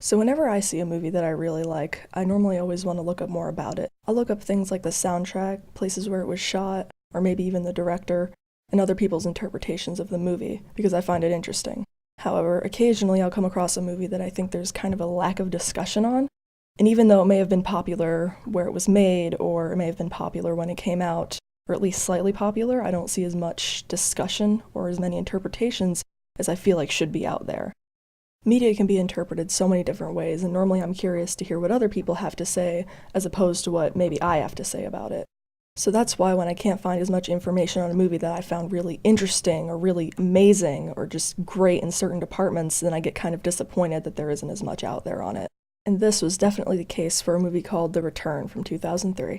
So whenever I see a movie that I really like, I normally always want to look up more about it. I'll look up things like the soundtrack, places where it was shot, or maybe even the director, and other people's interpretations of the movie, because I find it interesting. However, occasionally I'll come across a movie that I think there's kind of a lack of discussion on, and even though it may have been popular where it was made, or it may have been popular when it came out, or at least slightly popular, I don't see as much discussion or as many interpretations as I feel like should be out there. Media can be interpreted so many different ways, and normally I'm curious to hear what other people have to say, as opposed to what maybe I have to say about it. So that's why when I can't find as much information on a movie that I found really interesting, or really amazing, or just great in certain departments, then I get kind of disappointed that there isn't as much out there on it. And this was definitely the case for a movie called The Return from 2003.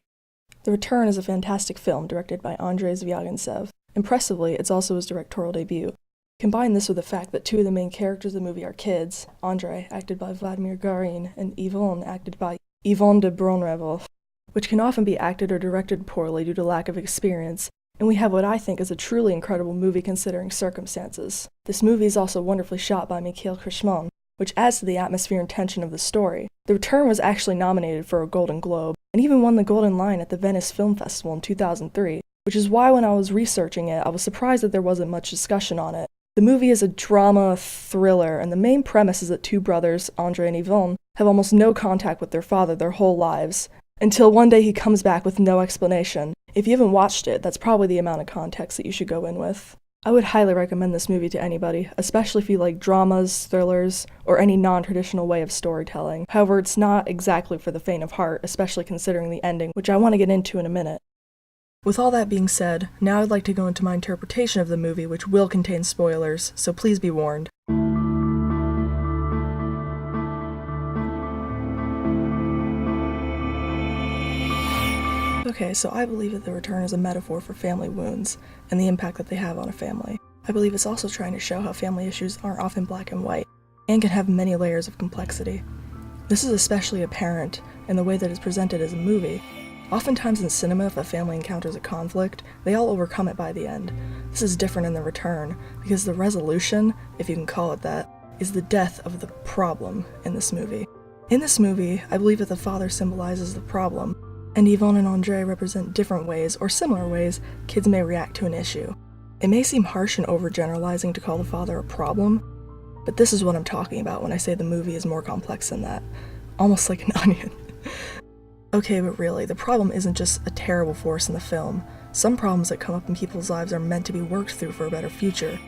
The Return is a fantastic film directed by Andrei Zvyagintsev. Impressively, it's also his directorial debut. Combine this with the fact that two of the main characters of the movie are kids, Andrei, acted by Vladimir Garin, and Yvonne, acted by Yvonne de Bronrevel, which can often be acted or directed poorly due to lack of experience, and we have what I think is a truly incredible movie considering circumstances. This movie is also wonderfully shot by Mikhail Krishman, which adds to the atmosphere and tension of the story. The Return was actually nominated for a Golden Globe, and even won the Golden Lion at the Venice Film Festival in 2003, which is why when I was researching it, I was surprised that there wasn't much discussion on it. The movie is a drama thriller, and the main premise is that two brothers, Andrei and Yvonne, have almost no contact with their father their whole lives, until one day he comes back with no explanation. If you haven't watched it, that's probably the amount of context that you should go in with. I would highly recommend this movie to anybody, especially if you like dramas, thrillers, or any non-traditional way of storytelling. However, it's not exactly for the faint of heart, especially considering the ending, which I want to get into in a minute. With all that being said, now I'd like to go into my interpretation of the movie, which will contain spoilers, so please be warned. Okay, so I believe that The Return is a metaphor for family wounds, and the impact that they have on a family. I believe it's also trying to show how family issues aren't often black and white, and can have many layers of complexity. This is especially apparent in the way that it's presented as a movie. Oftentimes in cinema, if a family encounters a conflict, they all overcome it by the end. This is different in The Return, because the resolution, if you can call it that, is the death of the problem in this movie. In this movie, I believe that the father symbolizes the problem, and Yvonne and Andrei represent different ways, or similar ways, kids may react to an issue. It may seem harsh and overgeneralizing to call the father a problem, but this is what I'm talking about when I say the movie is more complex than that. Almost like an onion. Okay, but really, the problem isn't just a terrible force in the film. Some problems that come up in people's lives are meant to be worked through for a better future.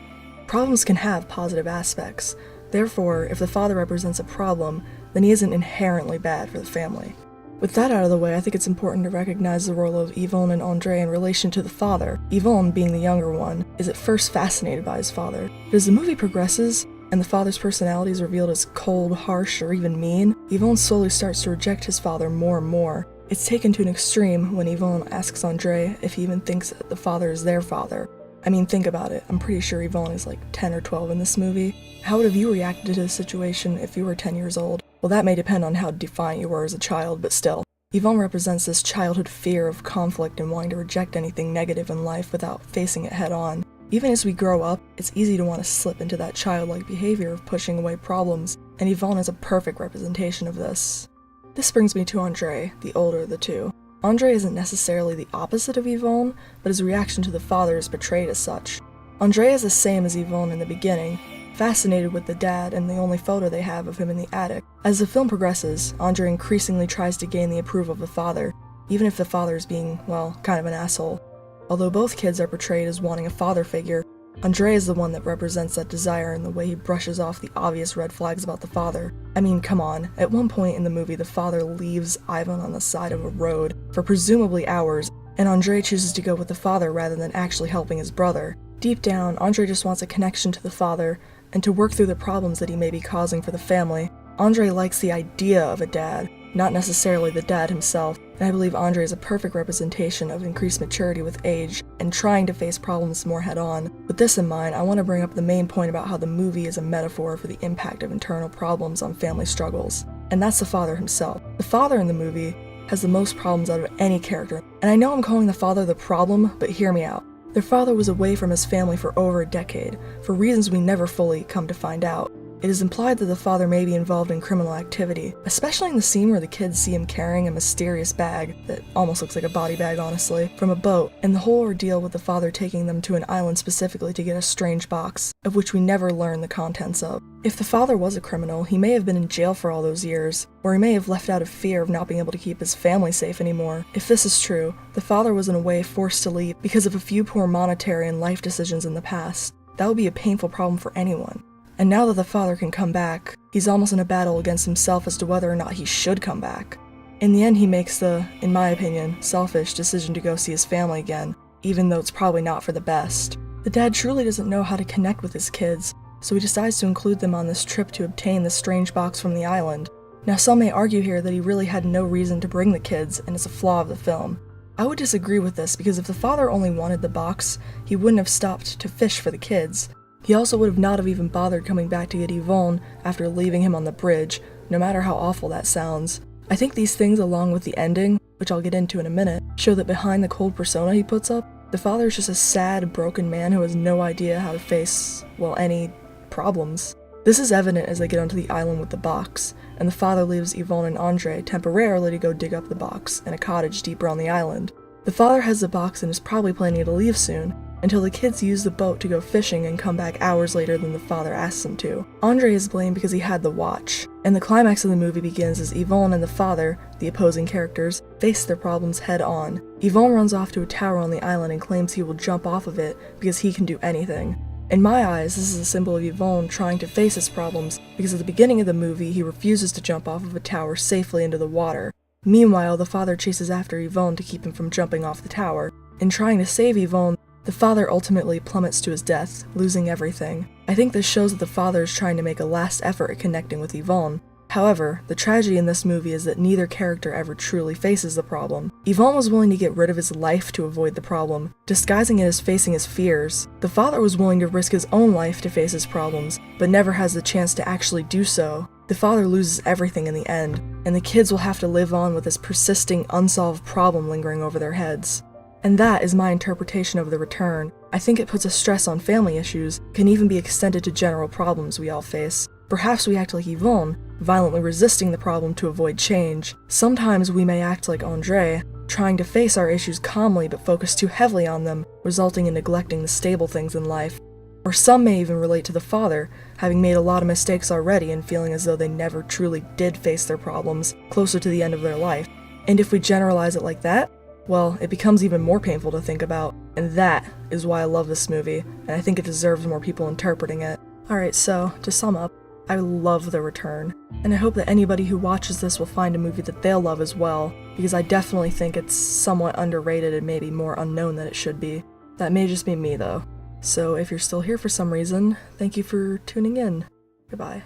Problems can have positive aspects. Therefore, if the father represents a problem, then he isn't inherently bad for the family. With that out of the way, I think it's important to recognize the role of Yvonne and Andrei in relation to the father. Yvonne, being the younger one, is at first fascinated by his father. But as the movie progresses, and the father's personality is revealed as cold, harsh, or even mean, Yvonne slowly starts to reject his father more and more. It's taken to an extreme when Yvonne asks Andrei if he even thinks that the father is their father. I mean, think about it. I'm pretty sure Yvonne is like 10 or 12 in this movie. How would have you reacted to this situation if you were 10 years old? Well, that may depend on how defiant you were as a child, but still. Yvonne represents this childhood fear of conflict and wanting to reject anything negative in life without facing it head on. Even as we grow up, it's easy to want to slip into that childlike behavior of pushing away problems, and Yvonne is a perfect representation of this. This brings me to Andrei, the older of the two. Andrei isn't necessarily the opposite of Yvonne, but his reaction to the father is portrayed as such. Andrei is the same as Yvonne in the beginning, fascinated with the dad and the only photo they have of him in the attic. As the film progresses, Andrei increasingly tries to gain the approval of the father, even if the father is being, well, kind of an asshole. Although both kids are portrayed as wanting a father figure, Andrei is the one that represents that desire in the way he brushes off the obvious red flags about the father. I mean, come on, at one point in the movie the father leaves Ivan on the side of a road for presumably hours, and Andrei chooses to go with the father rather than actually helping his brother. Deep down, Andrei just wants a connection to the father, and to work through the problems that he may be causing for the family. Andrei likes the idea of a dad, not necessarily the dad himself, and I believe Andrei is a perfect representation of increased maturity with age and trying to face problems more head-on. With this in mind, I want to bring up the main point about how the movie is a metaphor for the impact of internal problems on family struggles, and that's the father himself. The father in the movie has the most problems out of any character, and I know I'm calling the father the problem, but hear me out. Their father was away from his family for over a decade, for reasons we never fully come to find out. It is implied that the father may be involved in criminal activity, especially in the scene where the kids see him carrying a mysterious bag, that almost looks like a body bag honestly, from a boat, and the whole ordeal with the father taking them to an island specifically to get a strange box, of which we never learn the contents of. If the father was a criminal, he may have been in jail for all those years, or he may have left out of fear of not being able to keep his family safe anymore. If this is true, the father was in a way forced to leave because of a few poor monetary and life decisions in the past. That would be a painful problem for anyone. And now that the father can come back, he's almost in a battle against himself as to whether or not he should come back. In the end, he makes the, in my opinion, selfish decision to go see his family again, even though it's probably not for the best. The dad truly doesn't know how to connect with his kids, so he decides to include them on this trip to obtain the strange box from the island. Now, some may argue here that he really had no reason to bring the kids, and it's a flaw of the film. I would disagree with this, because if the father only wanted the box, he wouldn't have stopped to fish for the kids. He also would have not have even bothered coming back to get Yvonne after leaving him on the bridge, no matter how awful that sounds. I think these things, along with the ending, which I'll get into in a minute, show that behind the cold persona he puts up, the father is just a sad, broken man who has no idea how to face, well, any problems. This is evident as they get onto the island with the box, and the father leaves Yvonne and Andre temporarily to go dig up the box in a cottage deeper on the island. The father has the box and is probably planning to leave soon, until the kids use the boat to go fishing and come back hours later than the father asks them to. Andre is blamed because he had the watch, and the climax of the movie begins as Yvonne and the father, the opposing characters, face their problems head on. Yvonne runs off to a tower on the island and claims he will jump off of it because he can do anything. In my eyes, this is a symbol of Yvonne trying to face his problems, because at the beginning of the movie he refuses to jump off of a tower safely into the water. Meanwhile, the father chases after Yvonne to keep him from jumping off the tower. In trying to save Yvonne, the father ultimately plummets to his death, losing everything. I think this shows that the father is trying to make a last effort at connecting with Yvonne. However, the tragedy in this movie is that neither character ever truly faces the problem. Yvonne was willing to get rid of his life to avoid the problem, disguising it as facing his fears. The father was willing to risk his own life to face his problems, but never has the chance to actually do so. The father loses everything in the end, and the kids will have to live on with this persisting, unsolved problem lingering over their heads. And that is my interpretation of The Return. I think it puts a stress on family issues, can even be extended to general problems we all face. Perhaps we act like Yvonne, violently resisting the problem to avoid change. Sometimes we may act like Andre, trying to face our issues calmly but focus too heavily on them, resulting in neglecting the stable things in life. Or some may even relate to the father, having made a lot of mistakes already and feeling as though they never truly did face their problems closer to the end of their life. And if we generalize it like that, well, it becomes even more painful to think about, and that is why I love this movie, and I think it deserves more people interpreting it. Alright, so, to sum up, I love The Return, and I hope that anybody who watches this will find a movie that they'll love as well, because I definitely think it's somewhat underrated and maybe more unknown than it should be. That may just be me, though. So if you're still here for some reason, thank you for tuning in. Goodbye.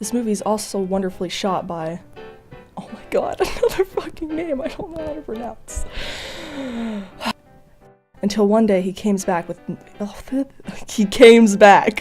This movie is also wonderfully shot by... Oh my god, another fucking name I don't know how to pronounce. Until one day he comes back with... He comes back.